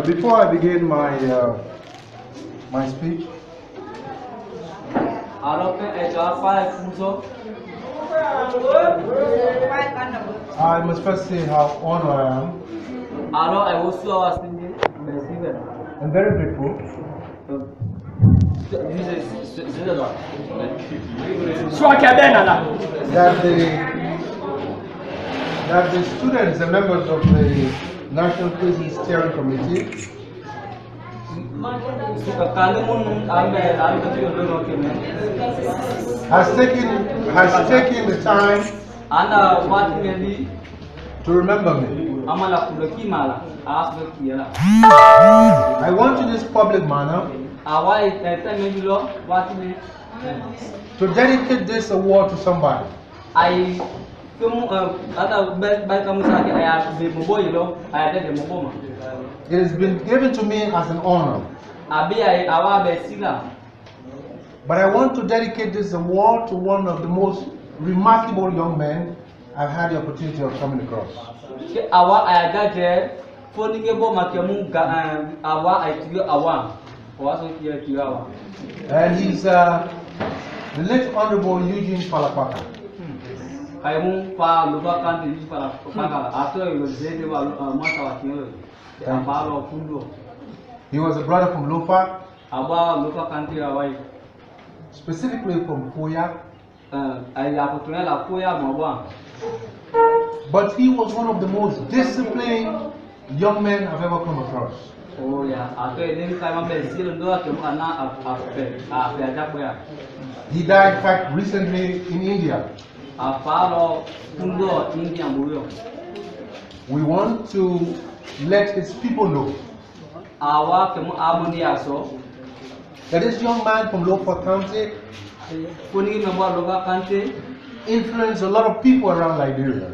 Before I begin my speech, I must first say how honored I am. I'm very grateful that the students and members of the National Prison Steering Committee has taken the time to remember me. I want in this public manner to dedicate this award to somebody. It has been given to me as an honor. But I want to dedicate this award to one of the most remarkable young men I've had the opportunity of coming across. And he's the late Honorable Eugene Falapaka. He was a brother from Lofa, specifically from Foya. But he was one of the most disciplined young men I've ever come across. He died, in fact, recently in India. We want to let his people know that this young man from Lofa County influenced a lot of people around Liberia.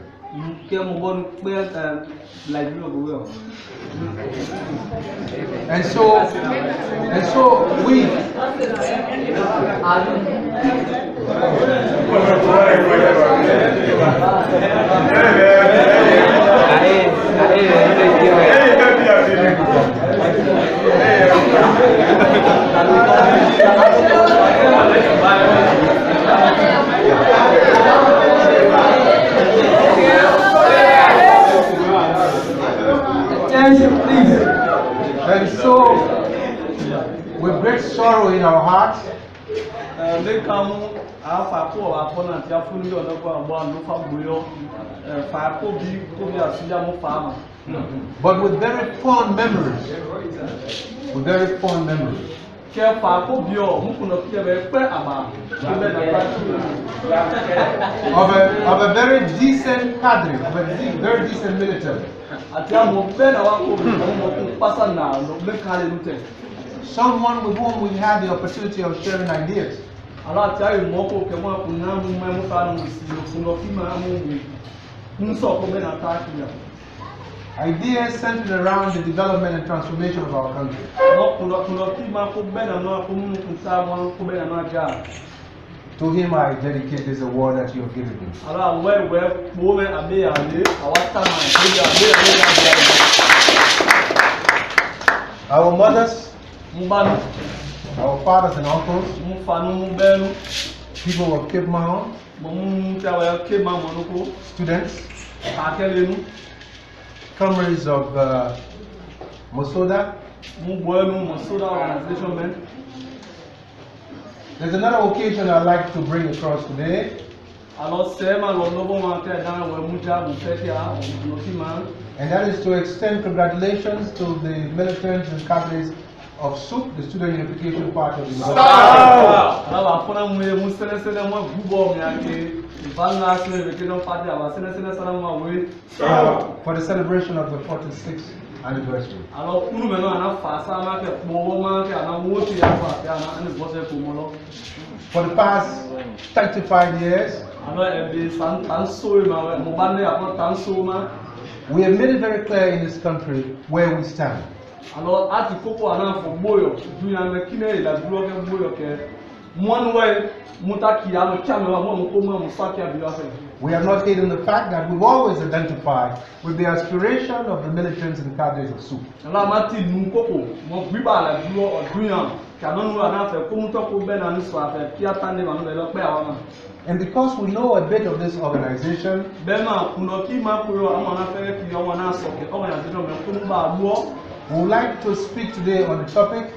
And so we and so, with great sorrow in our hearts, but with very fond memories, of a very decent cadre, of a very decent military. Someone with whom we had the opportunity of sharing ideas. Ideas centered around the development and transformation of our country. To him I dedicate this award that you have given me. Our mothers, our fathers and uncles, people of Cape Mahon, students, comrades of Mosoda. There's another occasion I'd like to bring across today. And that is to extend congratulations to the militants and cadres of SUP, the Student Unification Party of the University. For the celebration of the 46th anniversary. For the past 35 years, We have made it very clear in this country where we stand. Alors, à Tikoko, à Boyo, du Yamakine, la gloire de Boyo, one way, Mutaki, I will camera, one woman, Musaka, we have not hidden the fact that we've always identified with the aspiration of the militants and cadres of SUP. And because we know a bit of this organization, we would like to speak today on the topic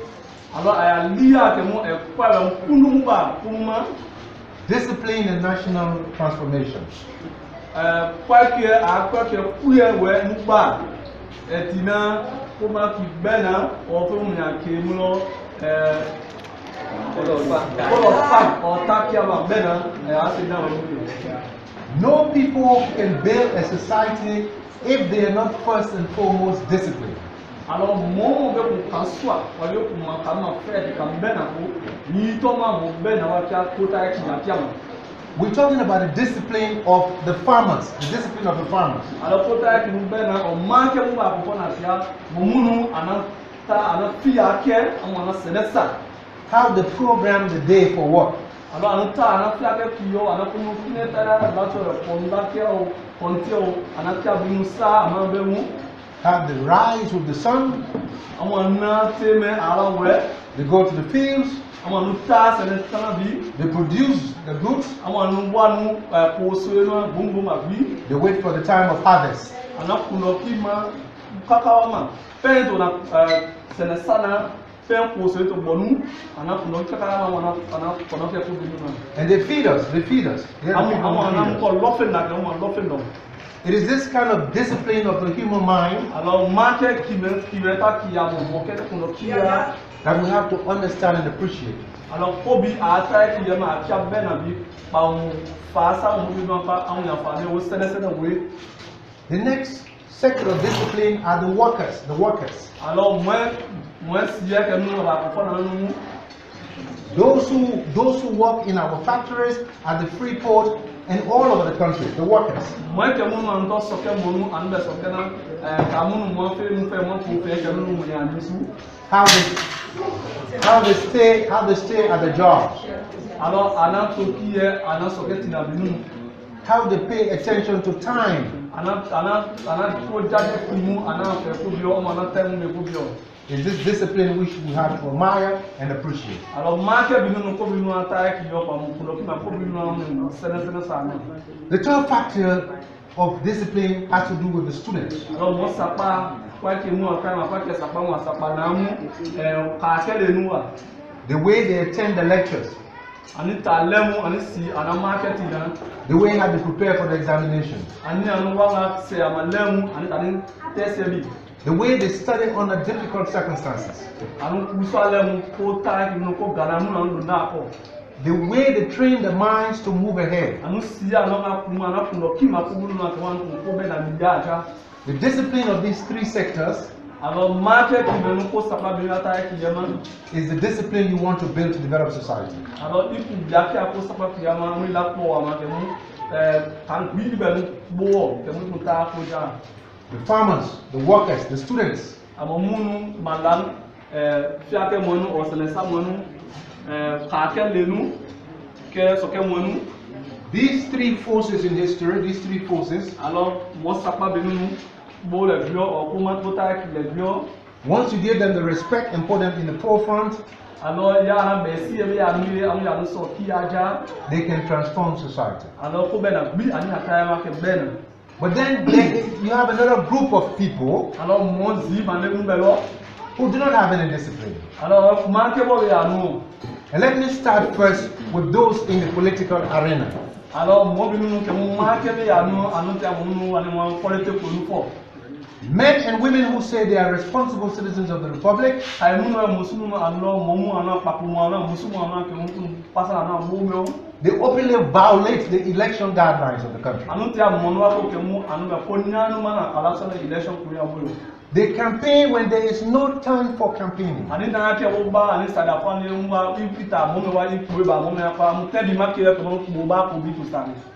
discipline and national transformation. No people can build a society if they are not first and foremost disciplined. Alors, we're talking about the discipline of the farmers, the discipline of the farmers. How they program the day for work. Have the rise with the sun. They go to the fields. They produce the goods. They wait for the time of harvest. And they feed us. They feed us. It is this kind of discipline of the human mind that we have to understand and appreciate. The next sector of discipline are the workers. The workers. Those who work in our factories, at the free port, and all over the country, the workers. How they stay at the job. How they pay attention to time. Is this discipline which we have to admire and appreciate? The third factor of discipline has to do with the students. The way they attend the lectures. The way how they prepare for the examination. The way they study under difficult circumstances. The way they train their minds to move ahead. The discipline of these three sectors is the discipline you want to build to develop society. The farmers, the workers, the students. These three forces in history, these three forces, once you give them the respect and put them in the forefront, they can transform society. But then you have another group of people who do not have any discipline. And let me start first with those in the political arena. Men and women who say they are responsible citizens of the Republic, they openly violate the election guidelines of the country. They campaign when there is no time for campaigning.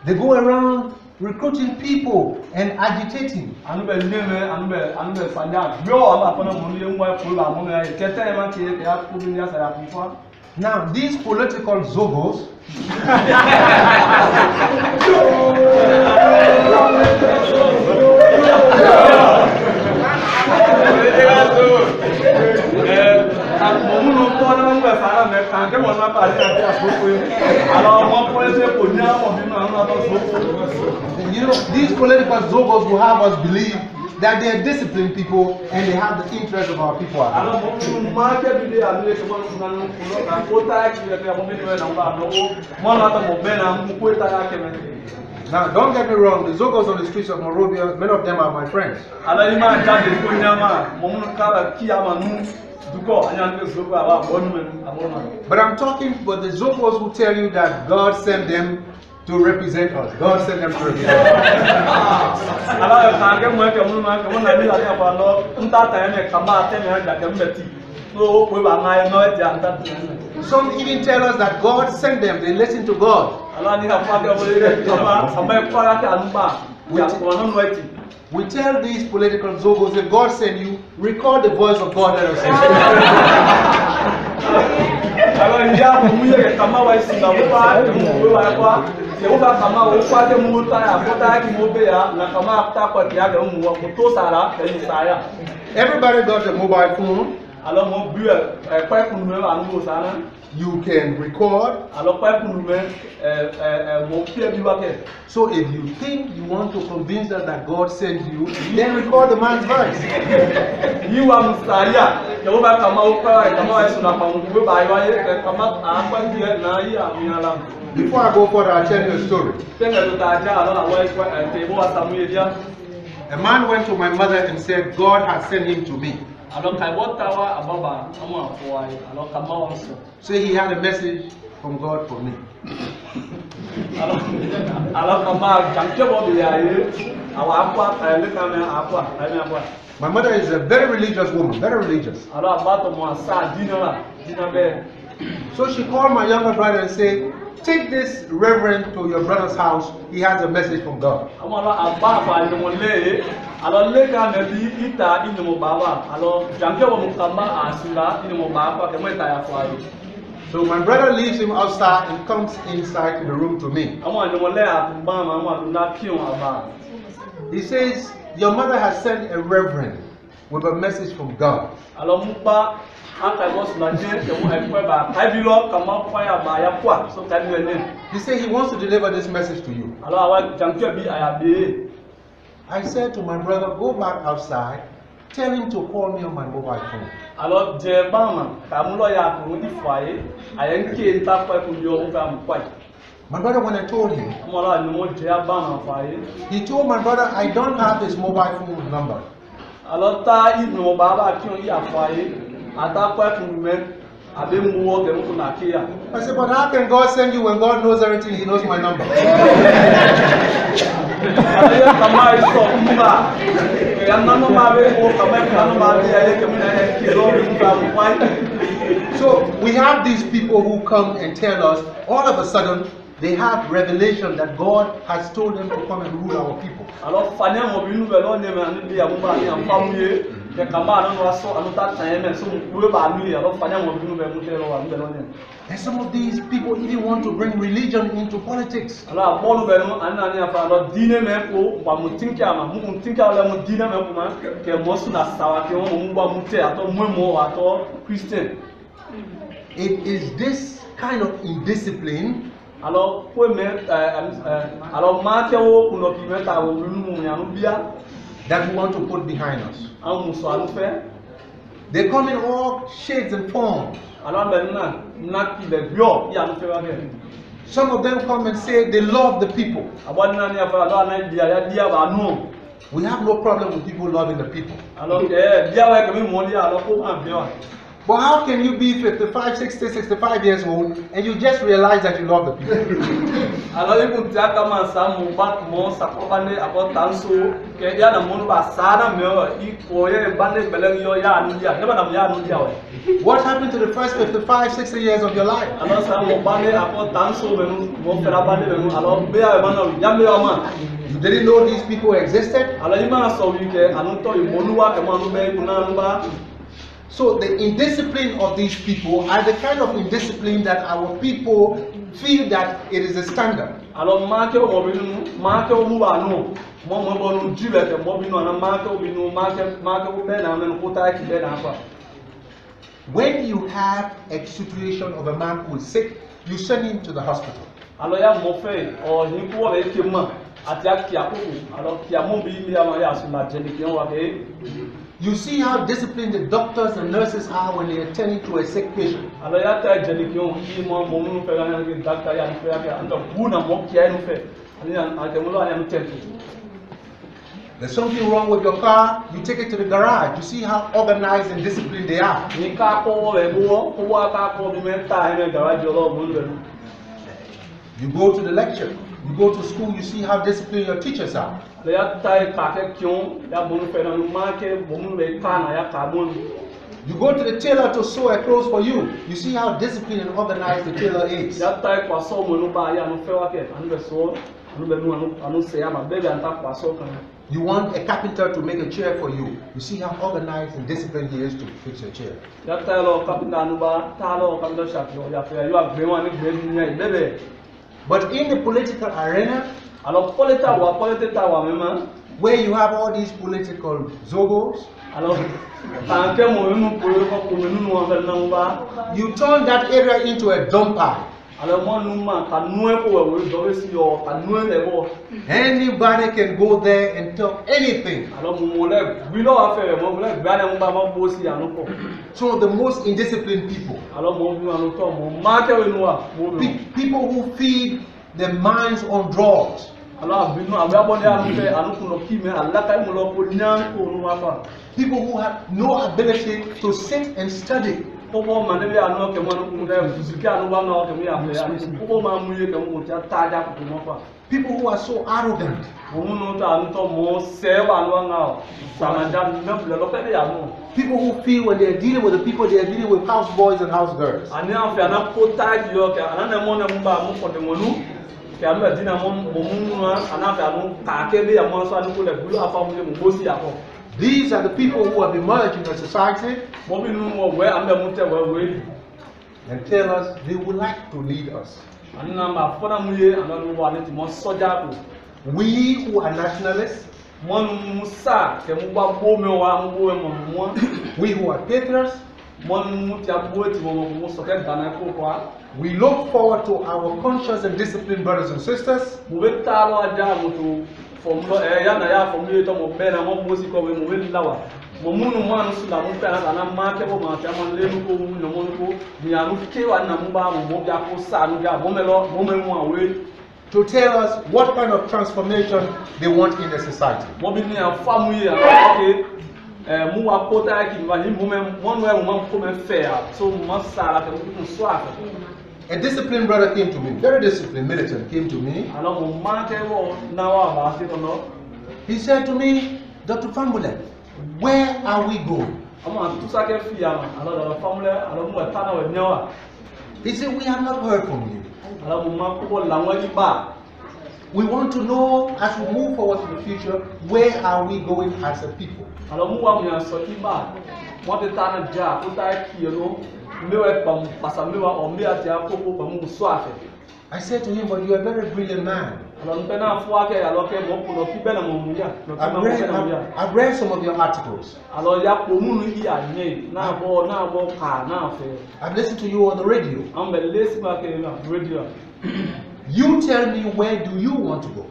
They go around recruiting people and agitating. Now, these political zogos these political zogos will have us believe that they are disciplined people and they have the interest of our people. Now, don't get me wrong, the zogos on the streets of Monrovia, many of them are my friends. But I'm talking for the zogos who tell you that God sent them to represent us. God sent them to represent us. Some even tell us that God sent them, they listen to God. We tell these political zogos, if God sent you, record the voice of God that everybody got a mobile phone. You can record. So if you think you want to convince us that God sent you, then record the man's voice. Before I go further, I'll tell you a story. A man went to my mother and said, God has sent him to me. So he had a message from God for me. My mother is a very religious woman, very religious. So she called my younger brother and said, take this reverend to your brother's house. He has a message from God. So my brother leaves him outside and comes inside to the room to me. He says, your mother has sent a reverend with a message from God. He said he wants to deliver this message to you. I said to my brother, go back outside, tell him to call me on my mobile phone. My brother, when I told him, he told my brother, I don't have his mobile phone number. I said, but how can God send you when God knows everything? He knows my number. So we have these people who come and tell us, all of a sudden, they have revelation that God has told them to come and rule our people. And some of these people even want to bring religion into politics. It is this kind of indiscipline that we want to put behind us. They come in all shades and forms. Some of them come and say they love the people. We have no problem with people loving the people. But how can you be 55, 60, 65 years old and you just realize that you love the people? Alors il compte à comment ça mon bat mon ça compagnie à quoi tanso que y a na mon ba sana me il koye bande bele yo ya anu dia ne ba na ya anu dia we. What happened to the first 55, 60 years of your life? Alors ça mon bande à quoi tanso me mon fera bande me alors be ya ba na ya me ya ma. You didn't know these people existed? Alors il m'a so wi ke anu to i monuwa ke ma anu be kuna anu ba. So the indiscipline of these people are the kind of indiscipline that our people feel that it is a standard. Alors marque o mobinu marque o mu ba no mo mo bonu jule ke mobinu na marque o binu marque o be na men ko ta ki be na fa. When you have a situation of a man who is sick, you send him to the hospital. Alors ya mo fe o ni ko be ke ma ati akia ko alors ki amon bi mi ama ya su na jeni ki wa ke. You see how disciplined the doctors and nurses are when they are tending to a sick patient. Alors ya ta jeni ki on ki mo mo mu fe ga na ke doctor ya ni fe ya anda buna mo ki ya ni fe ani ake mo lo ani am tempo. There's something wrong with your car, you take it to the garage. You see how organized and disciplined they are. Ni ka ko le bo ko wa ka ko bi me ta he garage lo mo lo. You go to the lecture, you go to school, you see how disciplined your teachers are. Le ya ta ka ke kyon ya bo fe na no ma ke bo mu be ka na ya ka mo. You go to the tailor to sew a clothes for you. You see how disciplined and organized the tailor is. Ya ta kwa so mo no ba ya no fe wa ke anu be so anu be no anu se ya ma be be anta kwa so kan. You want a carpenter to make a chair for you. You see how organized and disciplined he is to fix your chair. Ya ta lo carpenter anu ba ta lo carpenter shop yo ya fe yo agbe wa ni gbe ni ya bebe. But in the political arena, Alors polita wa mema where you have all these political zogos, alors tanke mo nu ko nu wa fe na ba you turn that area into a dump pile. alors mo nu ma ka nu e ko we do si yo ka nu e le bo. Anybody can go there and talk anything. Alors mo le bi lo wa fe mo le gba na mo ba mo bo si anu ko. Some of the most indisciplined people. Alors mo bi anu to mo ma ke we nu wa mo People who feed their minds on drugs. Alors bi nu abia anu fe anu kuno ki me alla kai mo lo ko nyan ko nu wa fa. People who have no ability to sit and study. Popo manebe anu ke mo nu de fuziki anu ba na ke mo ya fe ani popo ma mu ye ke mo ta ta ja ko mo fa. People who are so arrogant. People who feel when they are dealing with the people, they are dealing with house boys and house girls. These are the people who have emerged in the society and tell us they would like to lead us. We who are nationalists, we who are patriots, we look forward to our conscious and disciplined brothers and sisters to tell us what kind of transformation they want in the society. A disciplined brother came to me, very disciplined militant came to me. He said to me, Dr. Fahnbulleh, where are we going? He said, we have not heard from you. We want to know, as we move forward to the future, where are we going as a people? I said to him, but you are a very brilliant man. I've read some of your articles. I've listened to you on the radio. You tell me, where do you want to go?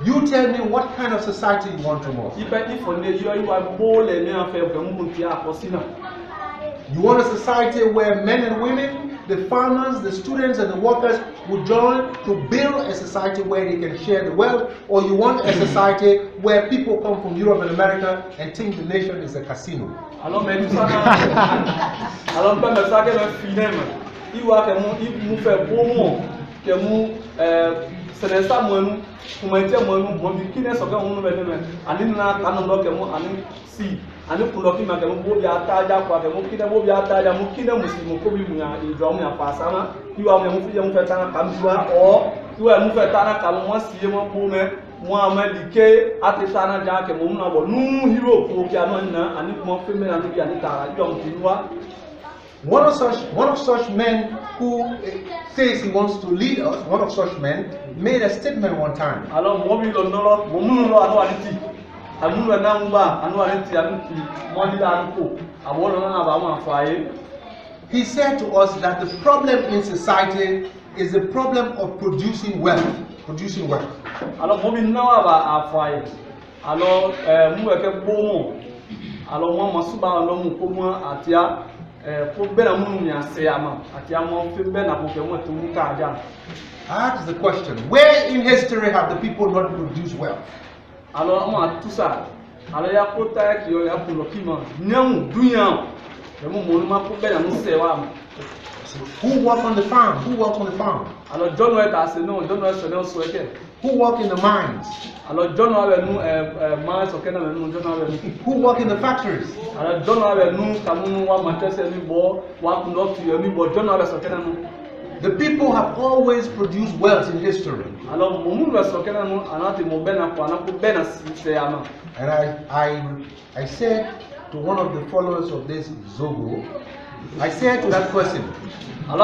You tell me what kind of society you want to more. You want a society where men and women the farmers, the students, and the workers would join to build a society where they can share the wealth, or you want a society where people come from Europe and America and think the nation is a casino? Alors, mais nous savons, alors, mais ça que le finalement, il va que nous faire bon mot, que nous, c'est ça moi nous, pour maintenir moi nous, moi qui n'est pas que nous mettons, ani na kanondo que nous, ani si, ani pour l'occupation que nous bois bien taja quoi, que nous qui n'est bois bien taja, nous qui n'est musulman, comme il y a, il doit me faire ça là, il va me faire ça comme ça, or, il va me faire ça comme moi si moi pour me moi dike atesana ja ke mo na bo nu hero ko ki anu na ani mo fe me na ni ani tara yom tinwa. One of such men who says he wants to lead us, one of such men made a statement one time. Alors mo bi lo no mo mu lo anu ani ti anu na ngba anu ani ti anu ti mo di da anu ko abo lo na ba mo afaye. He said to us that the problem in society is the problem of producing wealth. Alors, moi, je suis à foyer. Alors, moi, je suis bon. Alors, moi, je suis bon. I ask the question, where in history have the people not produced wealth? Alors, moi, tout ça. Alors, il y a peut-être qu'il y a pour le climat. Non, rien. Who work on the farm? Who work on the farm? Alors, John White a ce nom, John White se souhaité. Who work in the mines? Alors, John White nous, mines auquel nous, John White. Who work in the factories? Alors, John White nous, comme nous, wa Manchester ni bo, wa North ni bo, John White auquel nous. The people have always produced wealth in history. Alors, mon monde auquel nous, anati mo bena kwa na ko bena si ama. And I said to one of the followers of this Zogo, I said to that person, I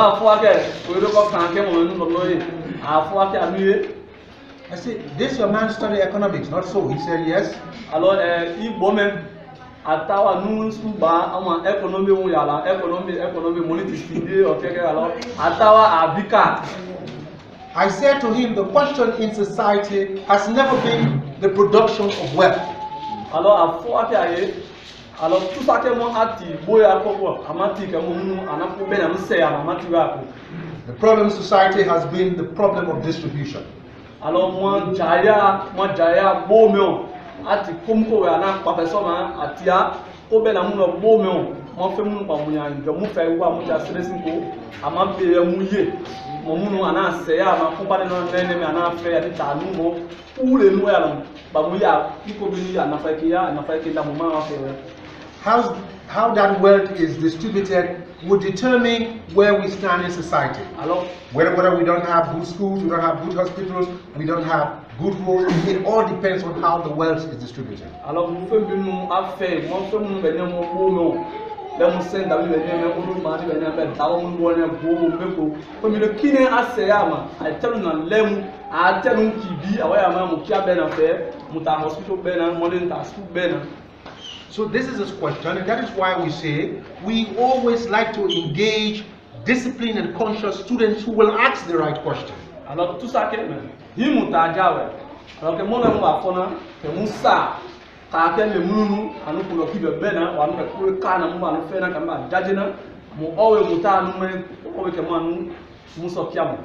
said, this your man study economics, not so? He said, yes. Alors, atawa nu suba ama economy wo yala economy monetary okay alors atawa abika. I said to him, the question in society has never been the production of wealth. Alors alors tout ça que mon ati boya koko amati ke mo anapo be na mse ya amati wa ko. The problem in society has been the problem of distribution. Alors moi jaya bo me ati komko we ana professor ma atia ko be na mu no bo me mo fe mu pa mu ya njo mu fe wa mu ja stressing ko ama be mu ye mo mu no ana se ya ma company no nene me ana fe ya ta nu mo ule nu ya no ba mu ya iko bi ya na fa ki da mu ma fa How that wealth is distributed will determine where we stand in society. Whether we don't have good schools, we don't have good hospitals, we don't have good roads, it all depends on how the wealth is distributed. So this is his question, and that is why we say we always like to engage disciplined and conscious students who will ask the right question. Alors tout ça que himu tajawe. Alors que mon amour a fona que musa ka ke le munu anu ko ki be bena wa no ko ka na mu anu fe na ka ma jajena mu owe muta anu me ko ke manu muso kiamu.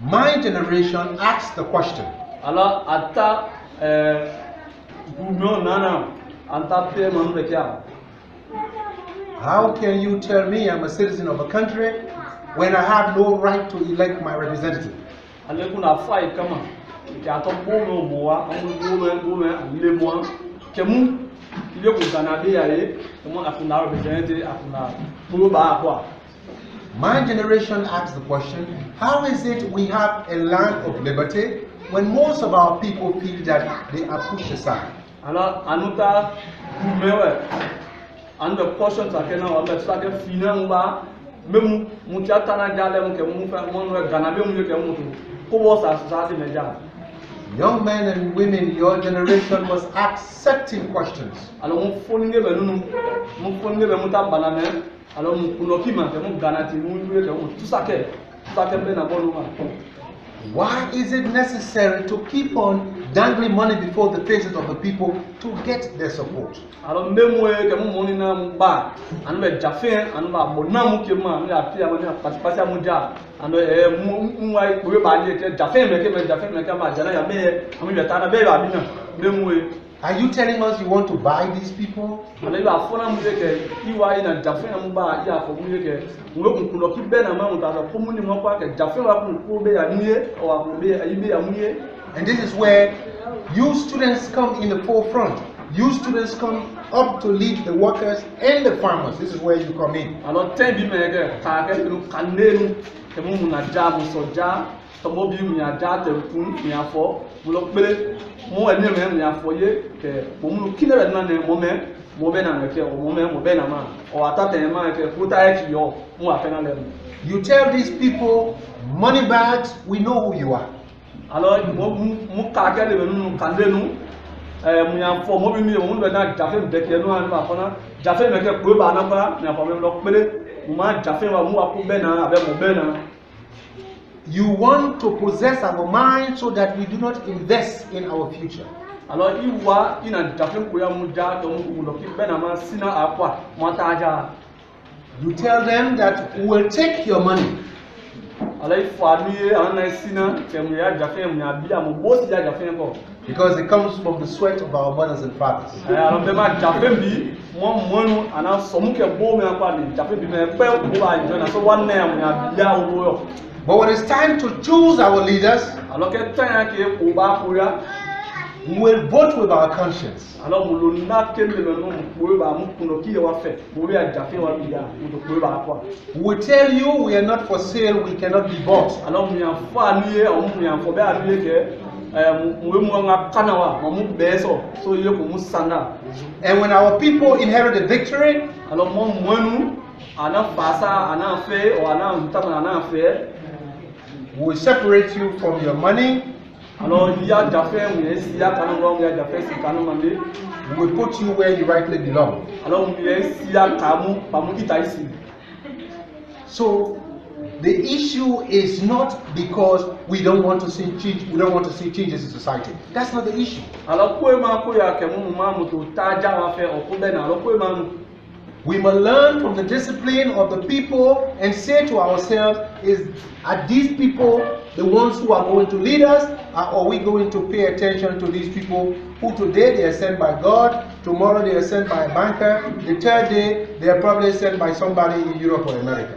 My generation asks the question. Alors ata gumo nana. How can you tell me I'm a citizen of a country when I have no right to elect my representative? My generation asks the question, how is it we have a land of liberty when most of our people feel that they are pushed aside? Alors, anuta mewe and the portion takena wa be sake fina ngba memu mutiata na jale mu ke mu fa mo no gana be mu ke mu to ko wo sa society meja. Young men and women in your generation must ask certain questions. Alors mu foninge be nunu mu foninge be muta baname alors mu kunoki ma ke mu gana ti mu ke mu tout sake be na bonu ma. Why is it necessary to keep on dangling money before the faces of the people to get their support? Alors même moi que mon money na mba anu be jafe anu ba bona mu ke ma mi afia ma ni participation amuja anu mu wa ko ba ni ke jafe me ke ma jana ya me amu be ta na be ba bi na même moi. Are you telling us you want to buy these people? Anu ba fona mu ke iwa ina jafe na mba ya ko mu ke mu ko kuno ki be na ma mu ta ko mu ni mo kwa ke jafe wa ko be ya muye o wa ko be ayi be ya muye. And this is where you students come in the forefront. You students come up to lead the workers and the farmers. This is where you come in. Alors, ten bi mege ka ke nu kanenu ke mu na ja mu soja to mo bi mu ya ja te fun mi afo mu lo pele mo eni me mi afo ye ke mo mu kile be na ne mo be na ke o mo be na ma o ata te ma ke futa e ki yo mu afe na le. You tell these people, money bags, we know who you are. Alors, mo ka ke le nu kanenu mu fo mo bi mi mo be na jafe de ke no an ba fona jafe me ke ko ba na pa mi afo me lo pele mo ma jafe wa mu wa ko be na abe mo be na. You want to possess our mind so that we do not invest in our future. Alors iwa ina jafe ko ya mu ja to mu lo ki be na ma sina akwa mo ta ja. You tell them that we will take your money. Alors il faut annuler en sina ke mu ya jafe mu ya bia mo bo si ja jafe ko. Because it comes from the sweat of our mothers and fathers. Alors be ma jafe bi mo nu ana so mu ke bo me akwa ni jafe bi me pe ko ba jo na so one na mu ya bia wo yo. But when it's time to choose our leaders, alors ke tan ke ko ba ko ya we will vote with our conscience. Alors mu lo na ke le me no ko ba mu kuno ki wa fe mo ya jafe wa bia mu ko ba akwa. We tell you we are not for sale, we cannot be bought. Alors mu ya fo annuler o mu ya fo be annuler ke and when our people inherit the victory, we will separate you from your money. We will put you where you rightly belong. So the issue is not because we don't want to see change. We don't want to see changes in society. That's not the issue. We must learn from the discipline of the people and say to ourselves: are these people the ones who are going to lead us? Or are we going to pay attention to these people who today they are sent by God, tomorrow they are sent by a banker, the third day they are probably sent by somebody in Europe or America?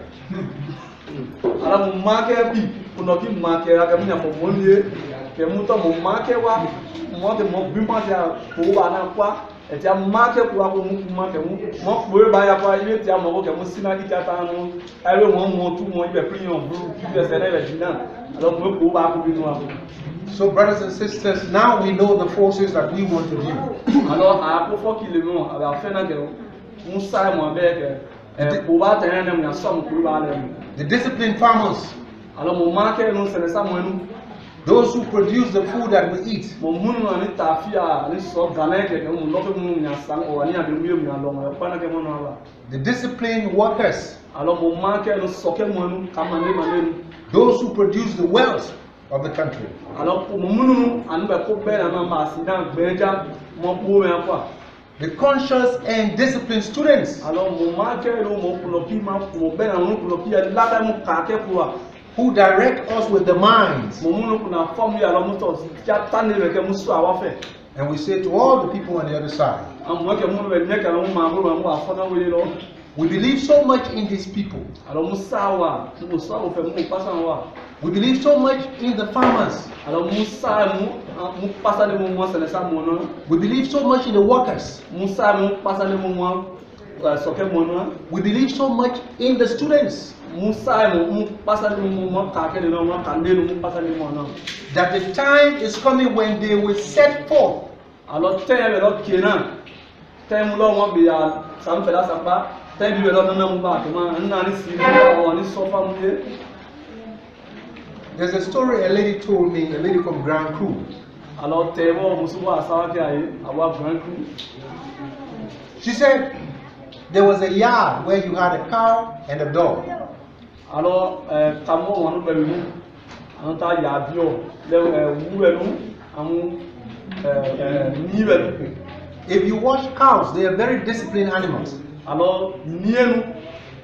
Alors mon marqué bi pour qui marqué là comme il y a pour monnier que mon temps mon marqué wa moi de mon but moi pour ana quoi et tu as marqué pour mon marqué mon pour ba ya quoi il tu as mon que mon sina qui tata non avec mon tout mon il est pris en bleu il est serré avec dinant alors moi pour ba pour nous. So brothers and sisters, now we know the forces that we want to do. Alors à pour fois qu'il le nom avec fin que mon ça moi avec the disciplined farmers, those who produce the food that we eat, the disciplined workers, those who produce the wealth of the country. The conscious and disciplined students who direct us with the minds. And we say to all the people on the other side, we believe so much in these people. We believe so much in the farmers. We believe so much in the workers. We believe so much in the students. That the time is coming when they will set forth. There's a story a lady told me, a lady from Grand Cru. She said there was a yard where you had a cow and a dog. anta ya bio le wuelu amu niwelu. If you watch cows, they are very disciplined animals. Alors nienu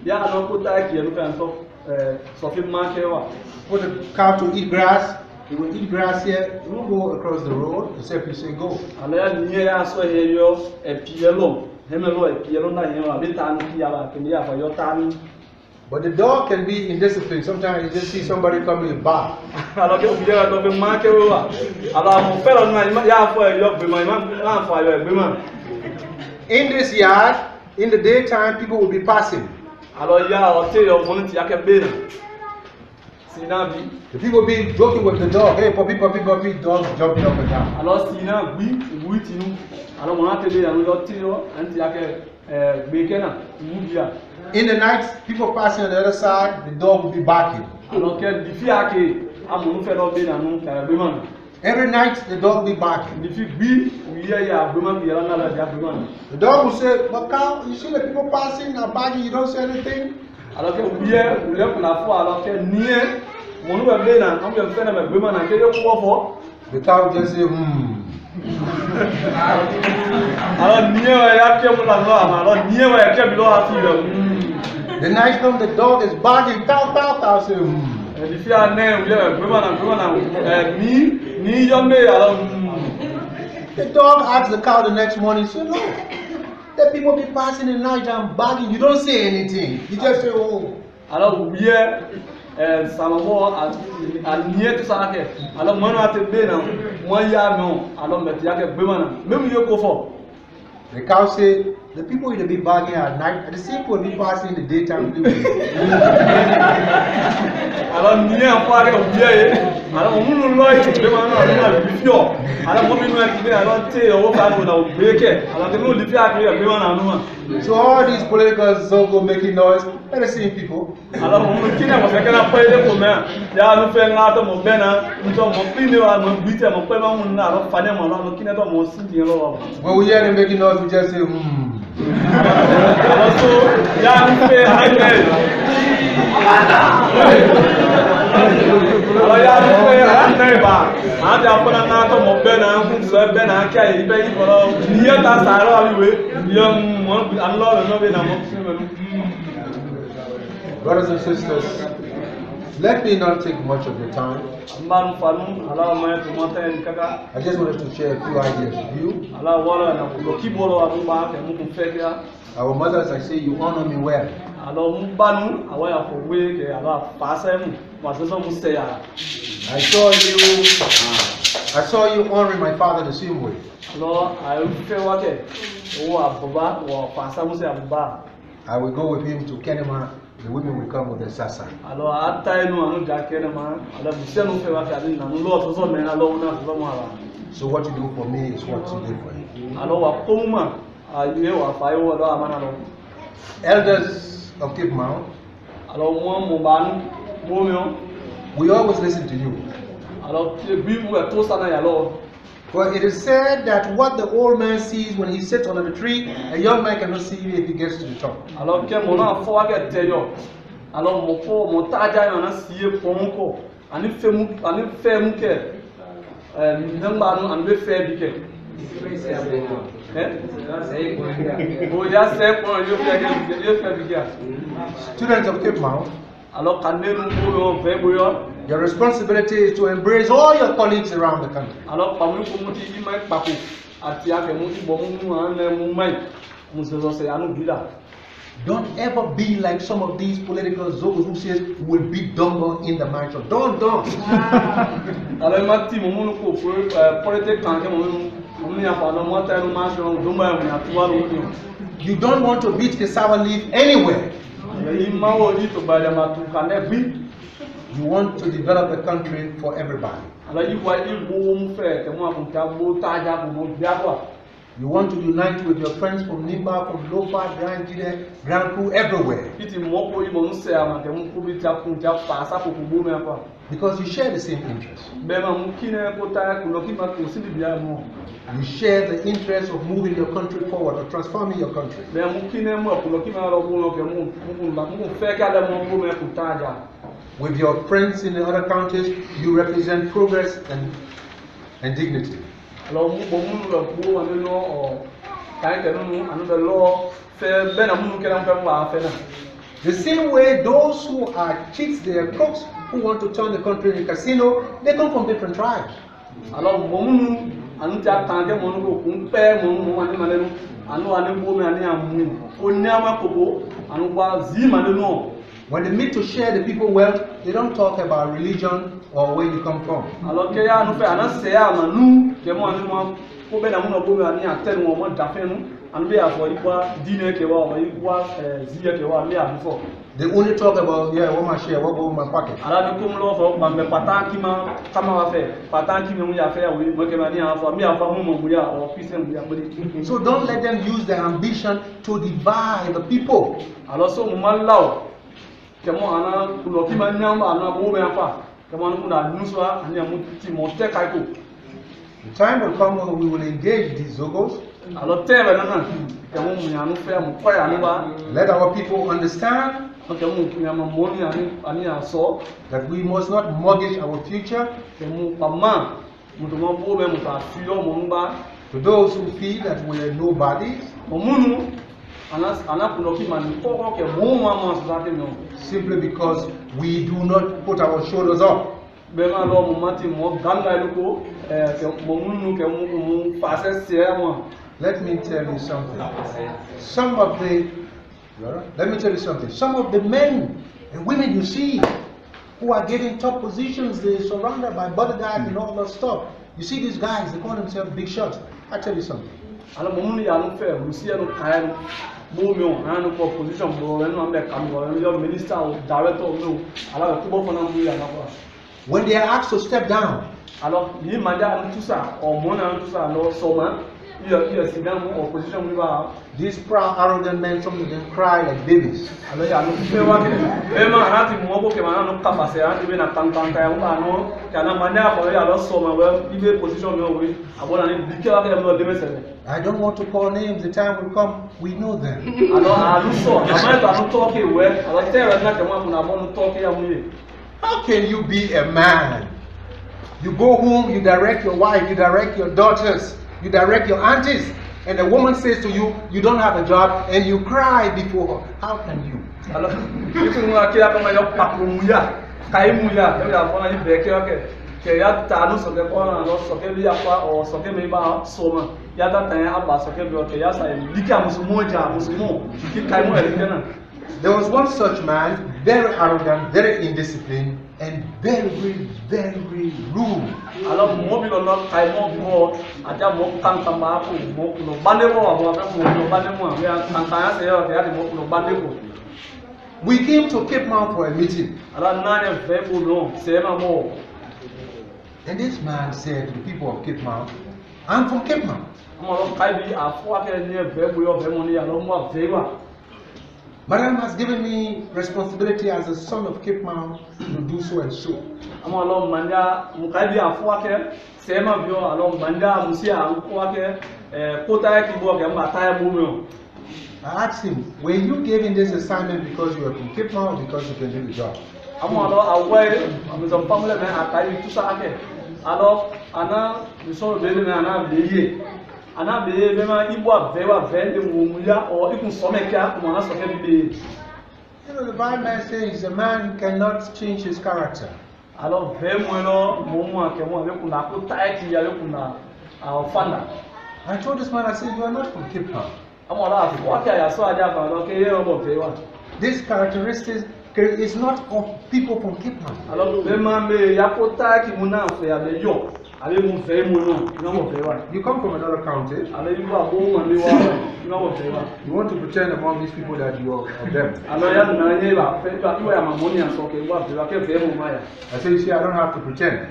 ya no kota ki elu kan so fi ma ke wa. Put a cow to eat grass, it will eat grass here, it will go across the road, except you say go. Alors ya nie ya so he yo e pielo, hemelo e pielo na he wa bitan ki ya ba ke ya fa yo tan. But the dog can be indisciplined. Sometimes you just see somebody coming and bark. Alors que vous avez donc manqué wa. Alors mon frère on ya fo yo be ma na fo yo be ma. In this yard, in the daytime, people will be passing. Alors ya o te yo mon ti ake be na. Sina bi. The people will be joking with the dog. Hey, puppy, puppy, puppy, dog jumping up and down. Alors sina bi ti nu. Alors mon ate be ya no yo ti yo anti ake be kena bia. In the night, people passing on the other side, the dog will be barking. Alors que difi ake amunu fe do be na nu ka be ma. Every night, the dog will be barking. Difi bi ya be ma bi ya na la ya be ma. The dog will say, but cow, you see the people passing and barking, you don't say anything? Alors que vous la foi alors que nie mon nous be na on be fe na be ma na ke yo ko fo. The cow will just say, Alors nie wa ya ke mo la no ama alors nie wa ya ke bi lo afi le. The next time the dog is barking, cow, cow, cow, say, If you are name, ni yombe alors. The dog asks the cow the next morning, say, look, the people be passing the night and barking, you don't say anything. You just say, oh. Alors oui, Salomon a nié tout ça. Alors moi, je te dis, moi, il y a non. Alors, mais il y a que même il y a qu'au fond. The cow said, the people will be barking at night, and the same people will be passing in the daytime. Alors, nous n'avons pas de oublier. Alors, on nous l'a dit, on a vu. Alors, on nous a dit, alors, tu es au cas où on a oublié. Alors, nous l'avons dit, so all these political zogo making noise, let us see people. Alors, on nous dit, on fait qu'un appel de commun. Il y a nous fait un autre mon bena, nous sommes mon prix, mon but, mon paiement, mon alors, fanny, mon nom, qui n'est pas mon signe. When we hear them making noise, we just say, Alors, il y a nous fait un appel. Alors, il y a nous fait un appel. Ante afona na to mo be na hu so be na ka yi be yi folo ni ya ta sa ro wi we yo mo Allah no be na mo Brothers and sisters, let me not take much of your time. I just wanted to share a few ideas with you. Our mothers, I say, you honor me well. I saw you honoring my father the same way. I will go with him to Kenema. The women will come with their sasa. So what you do for me is what you do for him. Elders of Cape Mount, we always listen to you. For it is said that what the old man sees when he sits under the tree, a young man cannot see if he gets to the top. Students of Cape Mount, your responsibility is to embrace all your colleagues around the country. Don't ever be like some of these political zogos who says we'll beat Dongo in the match. Don't. You don't want to beat cassava leaf anywhere. You want to develop a country for everybody. You want to unite with your friends from Nimba, from Lofa, Grand Gide, Grand Coup, everywhere. Because you share the same interests. You share the interest of moving your country forward, or transforming your country. with your friends in the other counties, you represent progress and dignity. Alors, the same way, those who are cheats, they are crooks, who want to turn the country into a casino, they come from different tribes. Alors, when they meet to share the people wealth, they don't talk about religion or where you come from. They only talk about, yeah, what my share, what go in my pocket. So don't let them use their ambition to divide the people. The time will come when we will engage these Zogos. Let our people understand that we must not mortgage our future to those who feel that we are nobodies, simply because we do not put our shoulders up. Let me tell you something. Some of the men and women you see who are getting top positions, they're surrounded by bodyguards and all that stuff. You see these guys, they call themselves big shots. I tell you something. When they are asked to step down, these proud, arrogant men, some of them cry like babies. I don't want to call names, the time will come, we know them. How can you be a man? You go home, you direct your wife, you direct your daughters, you direct your aunties, and a woman says to you, you don't have a job, and you cry before her. How can you? There was one such man, very arrogant, very indisciplined, and very, very rude. We came to Cape Mount for a meeting. And this man said to the people of Cape Mount, I'm from Cape Mount. Madam has given me responsibility as a son of Cape Mount to do so and so. I asked him, were you given this assignment because you are from Cape Mount or because you can do the job? You know, the Bible says a man cannot change his character. I told this man, I said, you are not from Cape Town. This characteristic is not of people from Cape Town. You come from another county. You want to pretend among these people that you are of them. I say, you see, I don't have to pretend.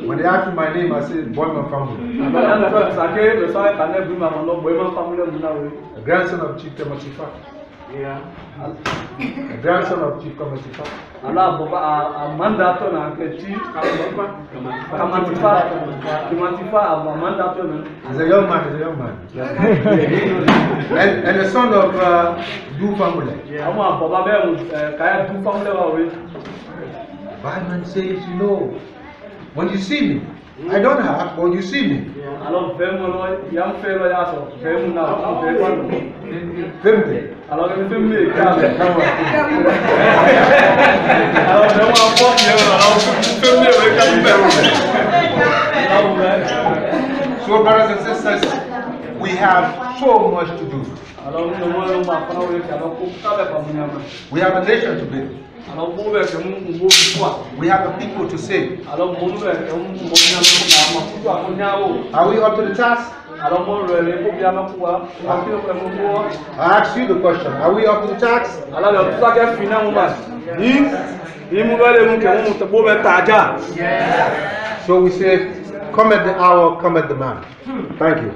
When they ask me my name, I say, Boima Fahnbulleh. A grandson of Chief Tematifa. Yeah. The grandson of Chief Kamatifa. Allah Boba Amanda Tona, Chief Kamatifa, Amanda Tona. He's a young man, and the son of Boima Fahnbulleh. Batman says, you know, when you see me, I don't have, when you see me. Alors, vraiment, il y a un fait là, vraiment, now, Fimte. alors, il fait mieux, alors, so, brothers and sisters, we have so much to do. We have a nation to build. We have a people to save. Are we up to the task? I ask you the question. Are we up to the task? So we say, come at the hour, come at the man. Thank you.